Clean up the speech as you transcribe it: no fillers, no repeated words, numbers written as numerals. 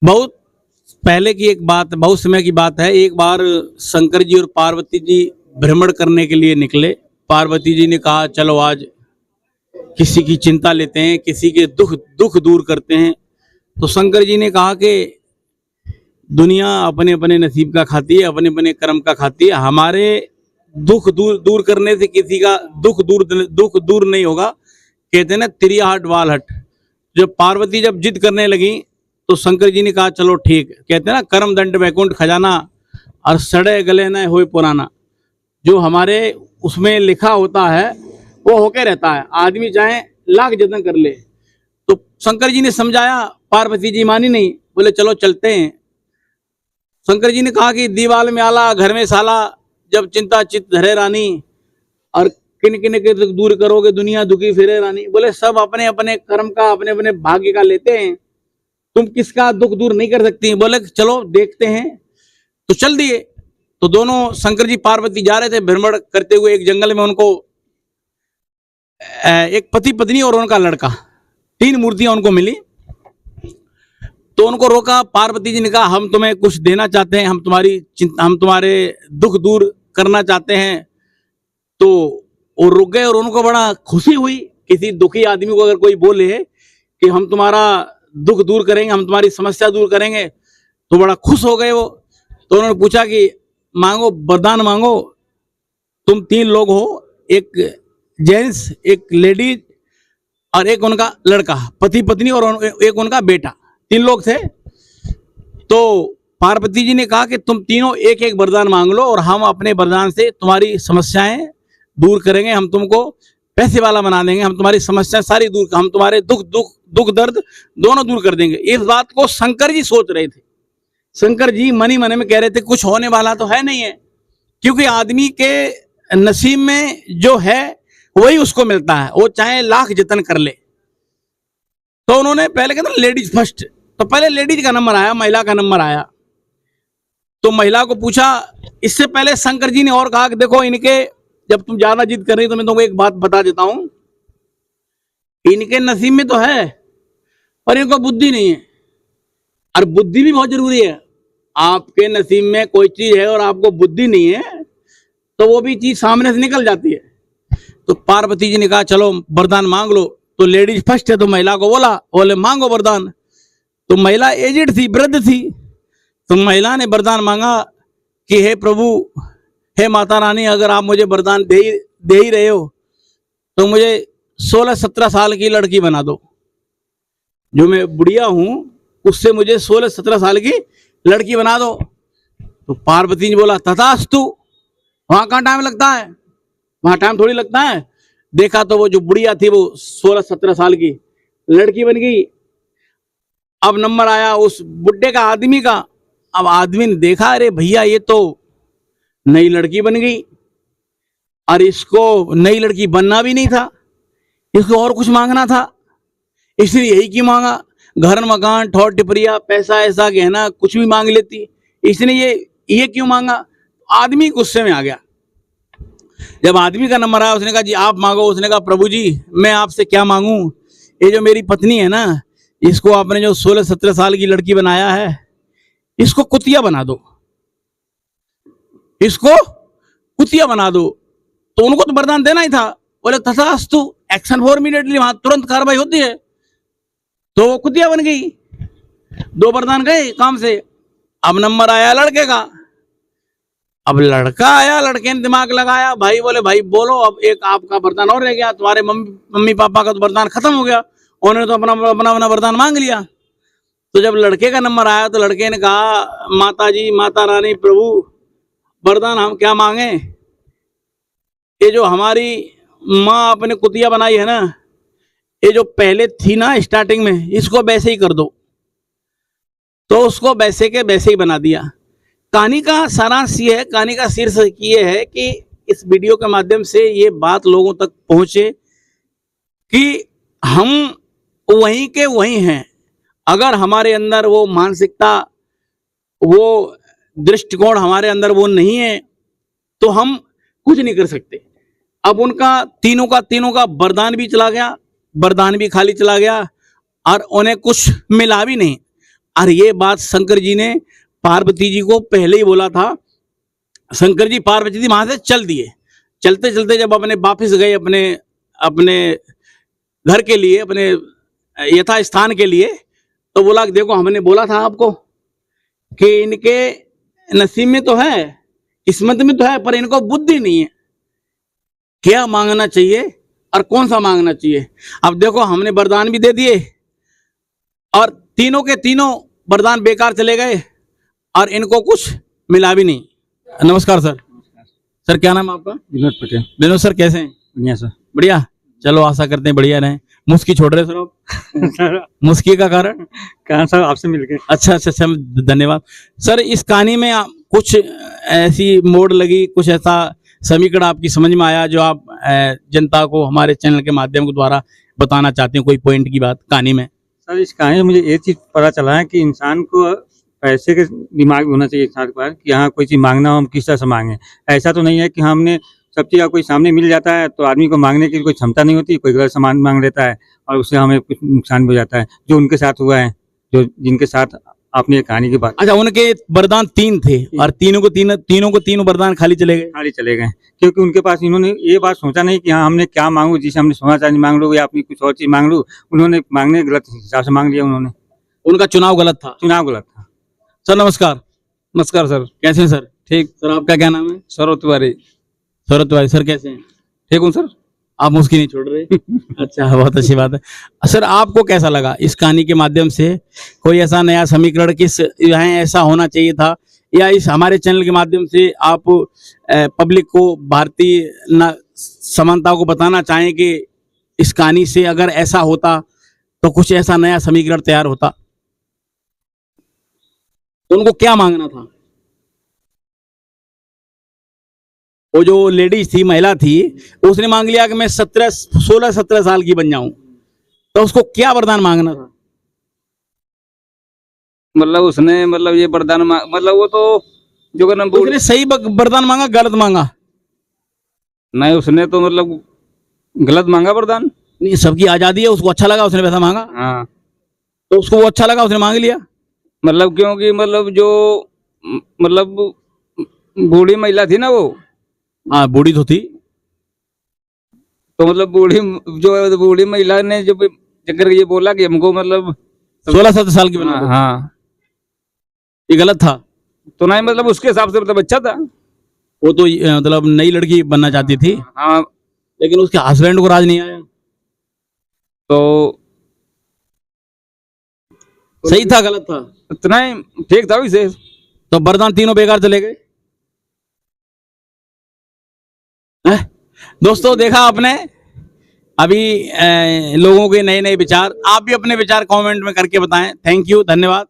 बहुत पहले की एक बात, बहुत समय की बात है। एक बार शंकर जी और पार्वती जी भ्रमण करने के लिए निकले। पार्वती जी ने कहा चलो आज किसी की चिंता लेते हैं, किसी के दुख दुख दूर करते हैं। तो शंकर जी ने कहा कि दुनिया अपने अपने नसीब का खाती है, अपने अपने कर्म का खाती है। हमारे दुख दूर दूर करने से किसी का दुख दूर नहीं होगा। कहते हैं ना, तिरिया हट वाल हट। जब पार्वती जब जिद करने लगी तो शंकर जी ने कहा चलो ठीक। कहते हैं ना, कर्म दंड वैकुंठ खजाना और सड़े गले न होए पुराना। जो हमारे उसमें लिखा होता है वो होके रहता है, आदमी चाहे लाख जतन कर ले। तो शंकर जी ने समझाया, पार्वती जी मानी नहीं, बोले चलो चलते हैं। शंकर जी ने कहा कि दीवाल में आला घर में साला, जब चिंता चित धरे रानी, और किन किन के दुख दूर करोगे दुनिया दुखी फिरे रानी। बोले सब अपने अपने कर्म का, अपने अपने भाग्य का लेते हैं, तुम किसका दुख दूर नहीं कर सकती। बोले चलो देखते हैं। तो चल दिए। तो दोनों शंकर जी पार्वती जा रहे थे भ्रमण करते हुए एक जंगल में। उनको एक पति पत्नी और उनका लड़का, 3 मूर्तियां उनको मिली। तो उनको रोका। पार्वती जी ने कहा हम तुम्हें कुछ देना चाहते हैं, हम तुम्हारी चिंता, हम तुम्हारे दुख दूर करना चाहते हैं। तो वो रुक गए और उनको बड़ा खुशी हुई। किसी दुखी आदमी को अगर कोई बोले कि हम तुम्हारा दुख दूर करेंगे, हम तुम्हारी समस्या दूर करेंगे, तो बड़ा खुश हो गए वो। तो उन्होंने पूछा कि मांगो, वरदान मांगो। तुम 3 लोग हो, एक जेंट्स, एक लेडीज और एक उनका लड़का, पति पत्नी और एक उनका बेटा, 3 लोग थे। तो पार्वती जी ने कहा कि तुम तीनों एक एक वरदान मांग लो और हम अपने वरदान से तुम्हारी समस्याएं दूर करेंगे, हम तुमको पैसे वाला बना देंगे, हम तुम्हारी समस्या सारी दूर, हम तुम्हारे दुख दर्द दोनों दूर कर देंगे। इस बात को शंकर जी सोच रहे थे। शंकर जी मनी मन में कह रहे थे कुछ होने वाला तो है नहीं है, क्योंकि आदमी के नसीब में जो है वही उसको मिलता है, वो चाहे लाख जतन कर ले। तो उन्होंने पहले कहते लेडीज फर्स्ट, तो पहले लेडीज का नंबर आया, महिला का नंबर आया। तो महिला को पूछा। इससे पहले शंकर जी ने और कहा कि देखो इनके, जब तुम ज्यादा जिद कर रही तो मैं तुमको एक बात बता देता हूं, इनके नसीब में तो है पर इनको बुद्धि नहीं है, और बुद्धि भी बहुत जरूरी है। आपके नसीब में कोई चीज है और आपको बुद्धि नहीं है तो वो भी चीज सामने से निकल जाती है। तो पार्वती जी ने कहा चलो वरदान मांग लो। तो लेडीज फर्स्ट है तो महिला को बोले मांगो वरदान। तो महिला एजेड थी, वृद्ध थी। तो महिला ने वरदान मांगा कि हे प्रभु, हे माता रानी, अगर आप मुझे वरदान दे ही रहे हो तो मुझे 16-17 साल की लड़की बना दो। जो मैं बुढ़िया हूं उससे मुझे 16-17 साल की लड़की बना दो। तो पार्वती ने बोला तथास्तु। वहां कहाँ टाइम लगता है, वहां टाइम थोड़ी लगता है। देखा तो वो जो बुढ़िया थी वो 16-17 साल की लड़की बन गई। अब नंबर आया उस बुड्ढे का, आदमी का। अब आदमी ने देखा, अरे भैया ये तो नई लड़की बन गई, और इसको नई लड़की बनना भी नहीं था, इसको और कुछ मांगना था, इसने यही क्यों मांगा। घर मकान ठौर टिपरिया पैसा ऐसा गहना कुछ भी मांग लेती, इसने ये क्यों मांगा। आदमी गुस्से में आ गया। जब आदमी का नंबर आया उसने कहा जी आप मांगो। उसने कहा प्रभु जी मैं आपसे क्या मांगू, ये जो मेरी पत्नी है ना, इसको आपने जो 16-17 साल की लड़की बनाया है, इसको कुतिया बना दो, इसको कुतिया बना दो। तो उनको तो वरदान देना ही था। बोले तथास्तु, एक्शन फॉर इमीडिएटली, वहां तुरंत कार्रवाई होती है। तो वो कुतिया बन गई, 2 वरदान गए काम से। अब नंबर आया लड़के का। अब लड़का आया, लड़के ने दिमाग लगाया, भाई बोले भाई बोलो, अब एक आपका वरदान और रह गया, तुम्हारे मम्मी पापा का तो वरदान खत्म हो गया, उन्होंने तो अपना वरदान मांग लिया। तो जब लड़के का नंबर आया तो लड़के ने कहा माता जी, माता रानी, प्रभु वरदान हम क्या मांगे, ये जो हमारी माँ अपने कुतिया बनाई है ना, ये जो पहले थी ना स्टार्टिंग में, इसको वैसे ही कर दो। तो उसको वैसे के वैसे ही बना दिया। कहानी का सारांश ये है, कहानी का शीर्षक ये है कि इस वीडियो के माध्यम से ये बात लोगों तक पहुंचे कि हम वहीं के वहीं हैं। अगर हमारे अंदर वो मानसिकता, वो दृष्टिकोण हमारे अंदर वो नहीं है तो हम कुछ नहीं कर सकते। अब उनका तीनों का वरदान भी चला गया, वरदान भी खाली चला गया, और उन्हें कुछ मिला भी नहीं। और ये बात शंकर जी ने पार्वती जी को पहले ही बोला था। शंकर जी पार्वती जी वहां से चल दिए। चलते चलते जब अपने वापिस गए अपने अपने घर के लिए, अपने यथा स्थान के लिए, तो बोला कि देखो हमने बोला था आपको कि इनके नसीब में तो है, किस्मत में तो है, पर इनको बुद्धि नहीं है, क्या मांगना चाहिए और कौन सा मांगना चाहिए। अब देखो हमने वरदान भी दे दिए और तीनों के तीनों वरदान बेकार चले गए और इनको कुछ मिला भी नहीं। नमस्कार सर। सर क्या नाम है आपका? विनोद पटेल। विनोद सर कैसे हैं? बढ़िया सर। बढ़िया, चलो आशा करते हैं बढ़िया रहें। मुस्की छोड़ रहे सर आप? मुस्की का कारण? कहाँ सर आपसे मिलके। अच्छा, धन्यवाद सर। इस कहानी में कुछ ऐसी मोड़ लगी, कुछ ऐसा समीकरण आपकी समझ में आया जो आप जनता को हमारे चैनल के माध्यम के द्वारा बताना चाहते हैं, कोई पॉइंट की बात कहानी में? सर इस कहानी में मुझे ये चीज़ पता चला है कि इंसान को पैसे के दिमाग होना चाहिए इंसान के पास कि यहाँ कोई चीज़ मांगना हो हम किस तरह से मांगे। ऐसा तो नहीं है कि हमने सब चीज़ कोई सामने मिल जाता है तो आदमी को मांगने की कोई क्षमता नहीं होती, कोई गलत सामान मांग लेता है और उससे हमें कुछ नुकसान भी हो जाता है, जो उनके साथ हुआ है, जो जिनके साथ आपने कहानी की बात। अच्छा, उनके वरदान 3 थे और तीनों को तीनों वरदान खाली चले गए, क्योंकि उनके पास इन्होंने ये बात सोचा नहीं कि हाँ हमने क्या मांगू, जिसे हमने सोना चांदी मांग लो या अपनी कुछ और चीज मांग लो। उन्होंने मांगने गलत हिसाब से मांग लिया, उन्होंने उनका चुनाव गलत था। सर नमस्कार। नमस्कार सर। कैसे हैं सर? ठीक। सर आपका क्या नाम है? सौरभ तिवारी। सर कैसे हैं? ठीक हूँ सर। आप मुस्की नहीं छोड़ रहे। अच्छा, बहुत अच्छी बात है। सर आपको कैसा लगा इस कहानी के माध्यम से? कोई ऐसा नया समीकरण किस यहाँ ऐसा होना चाहिए था, या इस हमारे चैनल के माध्यम से आप पब्लिक को भारतीय समानता को बताना चाहें कि इस कहानी से अगर ऐसा होता तो कुछ ऐसा नया समीकरण तैयार होता, तो उनको क्या मांगना था? वो जो लेडीज थी, महिला थी, उसने मांग लिया कि मैं 16-17 साल की बन जाऊं, तो उसको क्या वरदान मांगना था? मतलब उसने मतलब ये वरदान मतलब वो तो जो करना उसने सही वरदान मांगा, गलत मांगा? नहीं, उसने तो मतलब गलत मांगा वरदान। नहीं, सबकी आजादी है, उसको अच्छा लगा उसने वैसा मांगा। हाँ, तो उसको वो अच्छा लगा उसने मांग लिया। मतलब क्योंकि मतलब जो मतलब बूढ़ी महिला थी ना वो। हाँ, बूढ़ी तो थी। तो मतलब बूढ़ी महिला ने जब चक्कर ये बोला कि हमको मतलब 16-17 साल की बना। हाँ, ये गलत था। तो नहीं मतलब उसके हिसाब से मतलब अच्छा था। वो तो मतलब नई लड़की बनना चाहती थी। हाँ, लेकिन उसके हस्बैंड को राज नहीं आया। तो सही था गलत था? इतना ही ठीक था वैसे। तो वरदान तीनों बेकार चले गए। दोस्तों देखा आपने अभी लोगों के नए नए विचार। आप भी अपने विचार कमेंट में करके बताएं। थैंक यू, धन्यवाद।